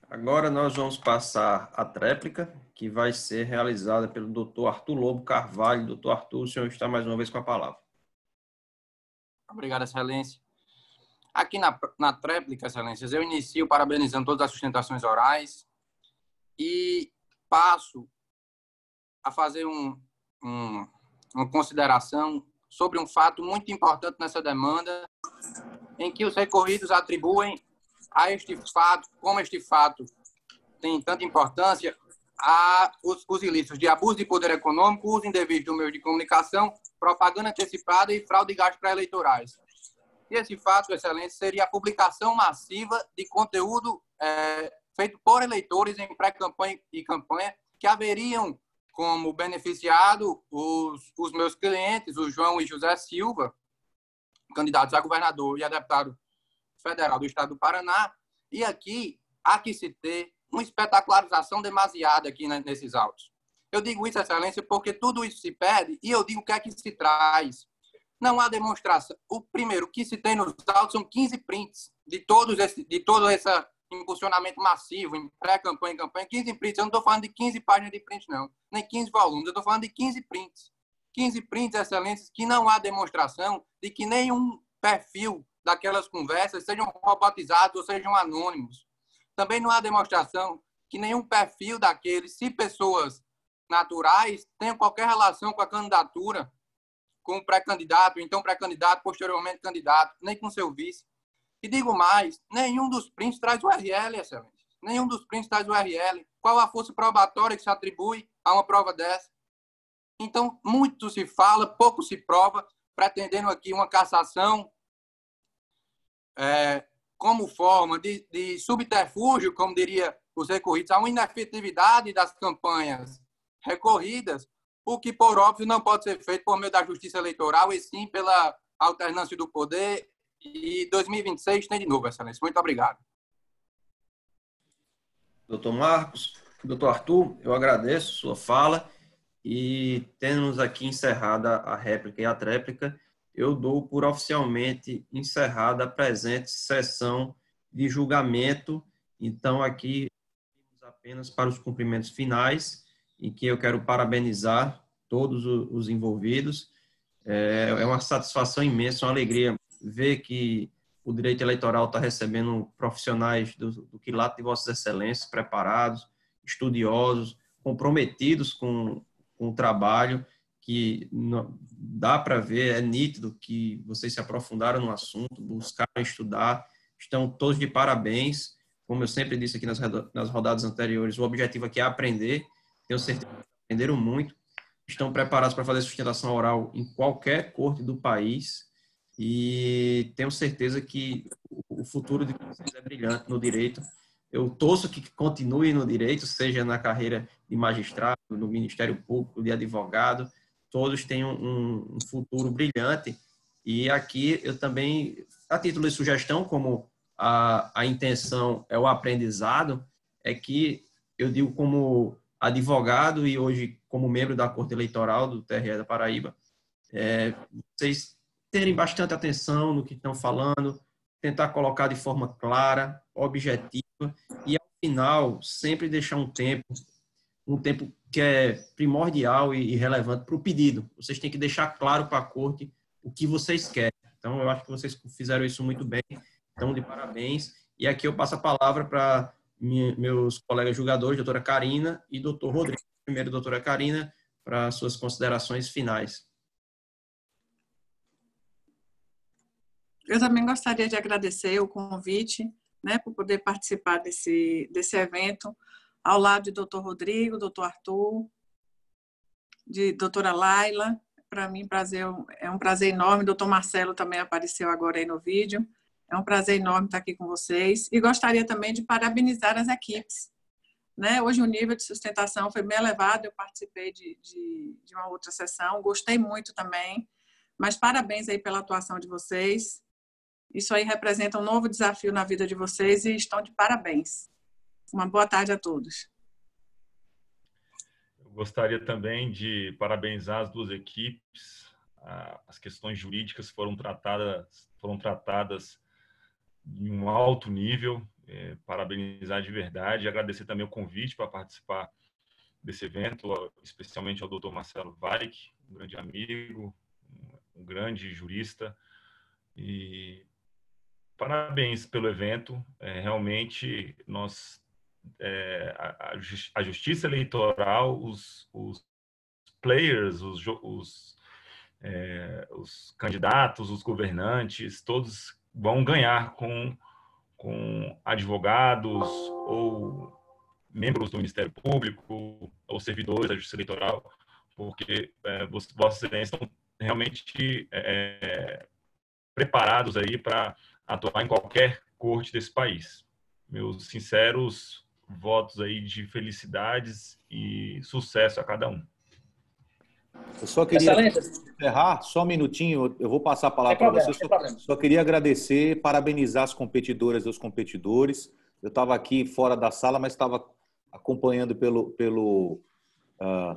Agora nós vamos passar a tréplica, que vai ser realizada pelo Dr. Arthur Lobo Carvalho. Doutor Arthur, o senhor está mais uma vez com a palavra. Obrigado, Excelência. Aqui na tréplica, Excelências, eu inicio parabenizando todas as sustentações orais e passo a fazer uma consideração sobre um fato muito importante nessa demanda, em que os recorridos atribuem a este fato, como este fato tem tanta importância, os ilícitos de abuso de poder econômico, uso indevido do meio de comunicação, propaganda antecipada e fraude de gastos pré-eleitorais. E esse fato, Excelência, seria a publicação massiva de conteúdo feito por eleitores em pré-campanha e campanha, que haveriam como beneficiado os meus clientes, o João e José Silva, candidatos a governador e a deputado federal do estado do Paraná. E aqui há que se ter uma espetacularização demasiada aqui nesses autos. Eu digo isso, Excelência, porque tudo isso se pede e eu digo o que é que se traz. Não há demonstração. O primeiro que se tem nos autos são 15 prints de todo esse impulsionamento massivo, em pré-campanha e campanha, 15 prints. Eu não estou falando de 15 páginas de print, não. Nem 15 volumes. Eu estou falando de 15 prints. 15 prints, Excelências, que não há demonstração de que nenhum perfil daquelas conversas sejam robotizados ou sejam anônimos. Também não há demonstração que nenhum perfil daqueles, se pessoas naturais, tenham qualquer relação com a candidatura, com o pré-candidato, então pré-candidato, posteriormente candidato, nem com seu vice. E digo mais, nenhum dos prints traz o URL, Excelência. Nenhum dos prints traz o URL. Qual a força probatória que se atribui a uma prova dessa? Então, muito se fala, pouco se prova, pretendendo aqui uma cassação como forma de subterfúgio, como diria os recorridos, a uma inefetividade das campanhas recorridas, o que, por óbvio, não pode ser feito por meio da justiça eleitoral, e sim pela alternância do poder. E 2026 tem de novo, Excelência. Muito obrigado. Doutor Marcos, doutor Arthur, eu agradeço sua fala e temos aqui encerrada a réplica e a tréplica. Eu dou por oficialmente encerrada a presente sessão de julgamento. Então, aqui apenas para os cumprimentos finais, em que eu quero parabenizar todos os envolvidos. É uma satisfação imensa, uma alegria ver que o direito eleitoral está recebendo profissionais do quilate de Vossas Excelências, preparados, estudiosos, comprometidos com com o trabalho, que dá para ver, é nítido que vocês se aprofundaram no assunto, buscaram estudar, estão todos de parabéns. Como eu sempre disse aqui nas rodadas anteriores, o objetivo aqui é aprender, tenho certeza que aprenderam muito, estão preparados para fazer sustentação oral em qualquer corte do país e tenho certeza que o futuro de vocês é brilhante no direito. Eu torço que continue no direito, seja na carreira de magistrado, no Ministério Público, de advogado, todos têm um futuro brilhante. E aqui eu também, a título de sugestão, como a intenção é o aprendizado, é que eu digo como advogado e hoje como membro da Corte Eleitoral do TRE da Paraíba, vocês terem bastante atenção no que estão falando, tentar colocar de forma clara, objetiva e, ao final, sempre deixar um tempo que é primordial e relevante para o pedido. Vocês têm que deixar claro para a Corte o que vocês querem. Então, eu acho que vocês fizeram isso muito bem. Então, de parabéns. E aqui eu passo a palavra para meus colegas julgadores, doutora Karina e doutor Rodrigo. Primeiro, doutora Karina, para suas considerações finais. Eu também gostaria de agradecer o convite, né, por poder participar desse evento, ao lado de doutor Rodrigo, doutor Arthur, de doutora Laila. Para mim, é um prazer enorme. Doutor Marcelo também apareceu agora aí no vídeo. É um prazer enorme estar aqui com vocês. E gostaria também de parabenizar as equipes, né? Hoje o nível de sustentação foi bem elevado, eu participei de uma outra sessão, gostei muito também, mas parabéns aí pela atuação de vocês. Isso aí representa um novo desafio na vida de vocês e estão de parabéns. Uma boa tarde a todos. Eu gostaria também de parabenizar as duas equipes. As questões jurídicas foram tratadas em um alto nível. Parabenizar de verdade e agradecer também o convite para participar desse evento, especialmente ao Dr. Marcelo Varig, um grande amigo, um grande jurista. E parabéns pelo evento. Realmente, a justiça eleitoral, os players, os candidatos, os governantes, todos vão ganhar com advogados ou membros do Ministério Público ou servidores da Justiça Eleitoral, porque Vossa Excelência estão realmente preparados aí para atuar em qualquer corte desse país. Meus sinceros votos aí de felicidades e sucesso a cada um. Eu só queria encerrar, só um minutinho, eu vou passar a palavra para você. Só queria agradecer, parabenizar as competidoras e os competidores. Eu estava aqui fora da sala, mas estava acompanhando pelo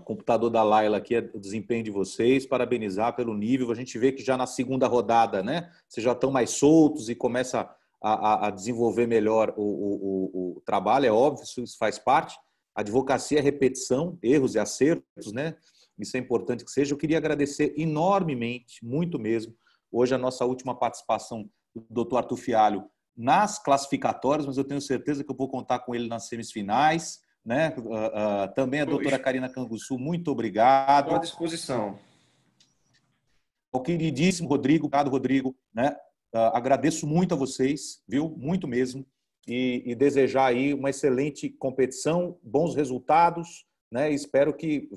computador da Laila aqui o desempenho de vocês, parabenizar pelo nível. A gente vê que já na segunda rodada, né, vocês já estão mais soltos e começa a desenvolver melhor o trabalho, é óbvio, isso faz parte. A advocacia é repetição, erros e acertos, né? Isso é importante que seja. Eu queria agradecer enormemente, muito mesmo, hoje a nossa última participação do doutor Arthur Fialho nas classificatórias, mas eu tenho certeza que eu vou contar com ele nas semifinais, né? Também a doutora Karina Canguçu, muito obrigado. Estou à disposição. O queridíssimo Rodrigo, obrigado, Rodrigo, né? Agradeço muito a vocês, viu? Muito mesmo. E desejar aí uma excelente competição, bons resultados, né? Espero que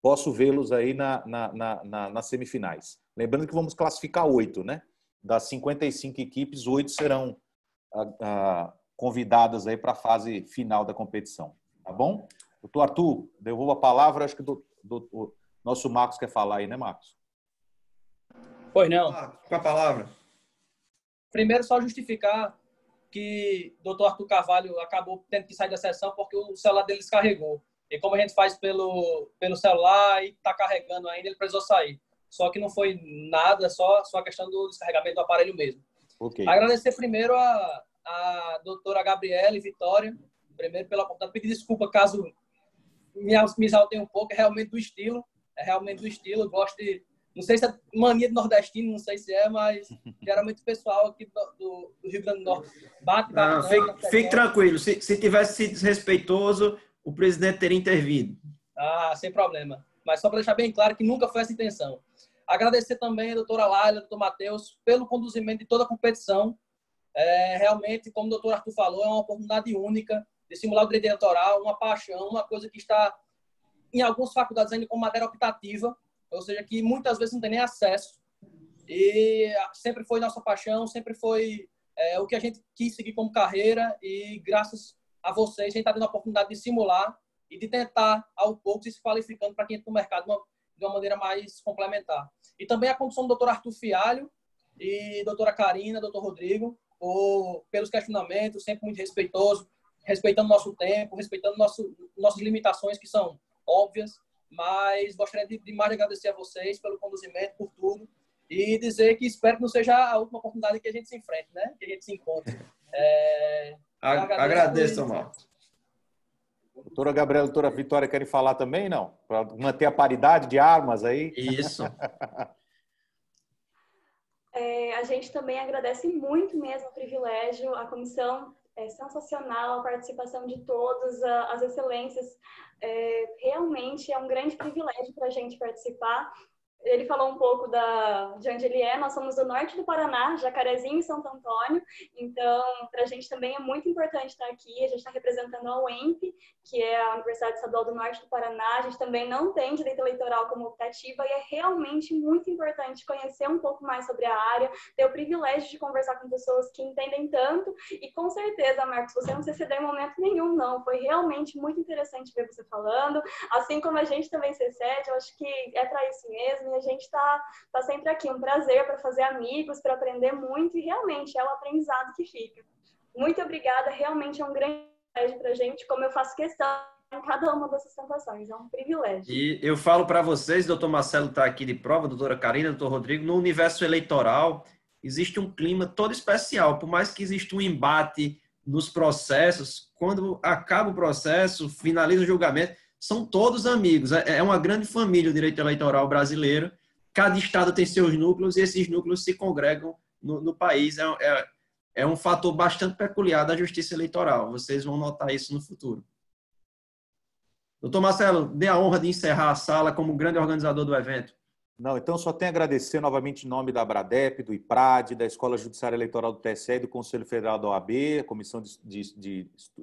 posso vê-los aí nas semifinais. Lembrando que vamos classificar 8, né? Das 55 equipes, 8 serão convidadas aí para a fase final da competição. Tá bom? Doutor Arthur, devolvo a palavra. Acho que o nosso Marcos quer falar aí, né, Marcos? Pois não. Com a palavra. Primeiro, só justificar que o doutor Arthur Carvalho acabou tendo que sair da sessão porque o celular dele descarregou. E como a gente faz pelo celular e está carregando ainda, ele precisou sair. Só que não foi nada, só a questão do descarregamento do aparelho mesmo. Okay. Agradecer primeiro a doutora Gabriele Vitória, primeiro pela oportunidade. Pedir desculpa caso me exaltei um pouco, é realmente do estilo. Eu gosto de... Não sei se é mania de nordestino, não sei se é, mas geralmente o pessoal aqui do Rio Grande do Norte bate. Fique tranquilo, se tivesse sido desrespeitoso, o presidente teria intervido. Sem problema. mas só para deixar bem claro que nunca foi essa a intenção. Agradecer também a doutora Laila, ao doutor Matheus, pelo conduzimento de toda a competição. Realmente, como o doutor Arthur falou, é uma oportunidade única de simular o direito eleitoral, uma paixão, uma coisa que está em algumas faculdades ainda como matéria optativa, ou seja, que muitas vezes não tem nem acesso. E sempre foi nossa paixão, sempre foi o que a gente quis seguir como carreira, e graças a vocês a gente está tendo a oportunidade de simular e de tentar, aos poucos, ir se qualificando para quem entra no mercado de uma maneira mais complementar. E também a condução do doutor Arthur Fialho e doutora Karina, doutor Rodrigo, pelos questionamentos, sempre muito respeitoso, respeitando nosso tempo, respeitando nossas limitações, que são óbvias, mas gostaria de mais agradecer a vocês pelo conduzimento, por tudo, e dizer que espero que não seja a última oportunidade que a gente se enfrente, né? Que a gente se encontre. Agradeço, Omar. Doutora Gabriela, doutora Vitória, querem falar também, não? Para manter a paridade de armas aí? Isso. A gente também agradece muito mesmo o privilégio, a comissão é sensacional, a participação de todos, as excelências. Realmente é um grande privilégio para a gente participar. Ele falou um pouco de onde ele é. Nós somos do norte do Paraná, Jacarezinho e Santo Antônio. Então, para a gente também é muito importante estar aqui. A gente está representando a UEMP, que é a Universidade Estadual do Norte do Paraná. A gente também não tem direito eleitoral como optativa e é realmente muito importante conhecer um pouco mais sobre a área, ter o privilégio de conversar com pessoas que entendem tanto. E com certeza, Marcos, você não se excedeu em momento nenhum, não. Foi realmente muito interessante ver você falando. Assim como a gente também se excede, eu acho que é para isso mesmo. E a gente está sempre aqui. Um prazer para fazer amigos, para aprender muito, e realmente é o aprendizado que fica. Muito obrigada, realmente é um grande privilégio para a gente, como eu faço questão em cada uma das sustentações, é um privilégio. E eu falo para vocês, doutor Marcelo está aqui de prova, doutora Karina, doutor Rodrigo, no universo eleitoral existe um clima todo especial, por mais que exista um embate nos processos, quando acaba o processo, finaliza o julgamento, são todos amigos. É uma grande família o direito eleitoral brasileiro. Cada estado tem seus núcleos e esses núcleos se congregam no país. É um fator bastante peculiar da justiça eleitoral. Vocês vão notar isso no futuro. Doutor Marcelo, dê a honra de encerrar a sala como grande organizador do evento. Não, então só tenho a agradecer novamente em nome da Abradep, do IPRAD, da Escola Judiciária Eleitoral do TSE e do Conselho Federal da OAB, a Comissão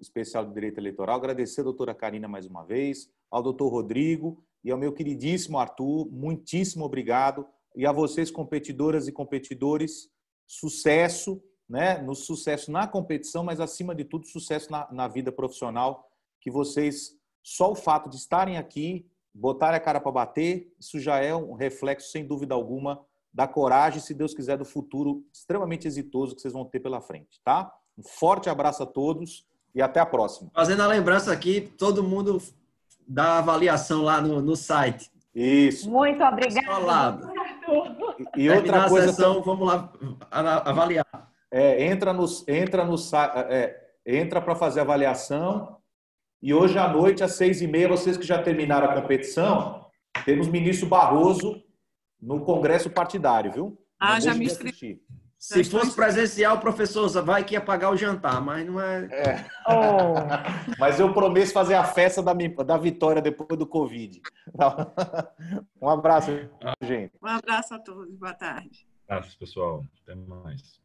Especial de Direito Eleitoral. Agradecer a doutora Karina mais uma vez, ao doutor Rodrigo e ao meu queridíssimo Arthur. Muitíssimo obrigado. E a vocês, competidoras e competidores, sucesso, né? No sucesso na competição, mas acima de tudo, sucesso na vida profissional, que vocês, só o fato de estarem aqui, botarem a cara para bater, isso já é um reflexo, sem dúvida alguma, da coragem, se Deus quiser, do futuro extremamente exitoso que vocês vão ter pela frente, tá? Um forte abraço a todos e até a próxima. Fazendo a lembrança aqui, todo mundo dá avaliação lá no site. Isso. Muito obrigada. E outra coisa, sessão, vamos lá avaliar. Entra para fazer a avaliação. E hoje à noite, às 6h30, vocês que já terminaram a competição, temos ministro Barroso no Congresso Partidário, viu? Já me inscrevi. Se fosse presencial, professor, vai que ia pagar o jantar, mas não é... Mas eu prometo fazer a festa da vitória depois do Covid. Um abraço, gente. Um abraço a todos. Boa tarde. Um abraço, pessoal. Até mais.